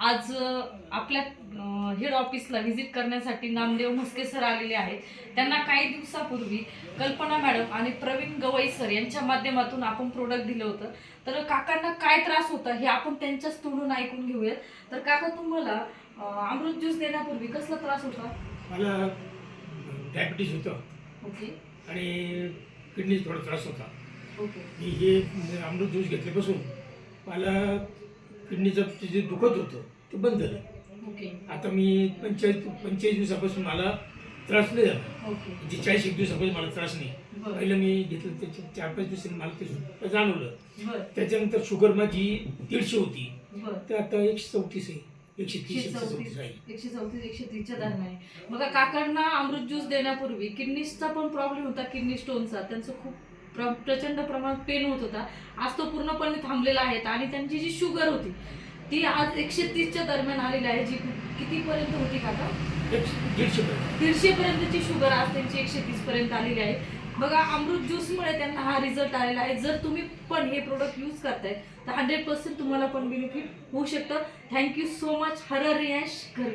आज आपल्या हेड ऑफिसला व्हिजिट करण्यासाठी नामदेव म्हस्के सर आलेले आहेत. त्यांना काही दिवसापूर्वी कल्पना मॅडम आणि प्रवीण गवई सर यांच्या माध्यमातून आपण प्रोडक्ट दिलं होतं. तर काकांना काय त्रास होता हे आपण त्यांच्याच तोंडून ऐकून घेऊया. तर काका, तुम्हाला अमृत ज्यूस देण्यापूर्वी कसला त्रास होता? मला डायबिटीज होतं. ओके आणि किडनीचा थोडा त्रास होता. ओके मी हे अमृत ज्यूस घेतल्यापासून मला किडनीचं जे दुखत होतं ते बंद झालं. ओके आता मी 45 दिवसापासून मला त्रास नाही झाला. ओके म्हणजे 40 दिवसापासून मला त्रास नाही. बरं. पहिलं मी घेतलं त्याच्या 4-5 दिवसांनी मला ते जाणवलं. बरं त्याच्यानंतर शुगर माझी 150 होती, बरं तर आता 134 आहे. 130 134 आहे. 134 130च्या दरम्यान आहे. बघा, काकांना अमृत ज्यूस देण्यापूर्वी किडनीचा पण प्रॉब्लेम होता, किडनी स्टोनचा. त्यांचं खूप प्रचंड प्रमाणात पेन होत होता. आज तो पूर्णपणे थांबलेला आहे आणि त्यांची जी शुगर होती ती आज 130च्या दरम्यान आलेली आहे. जी कितीपर्यंत होती काका? 150 पर्यंतची शुगर आज त्यांची 130 पर्यंत आलेली आहे. बघा, अमृत ज्यूसमुळे त्यांना हा रिझल्ट आलेला आहे. जर तुम्ही पण हे प्रोडक्ट यूज करताय तर 100% तुम्हाला पण बेनिफिट होऊ शकतं. Thank you so much. हर रियाश घर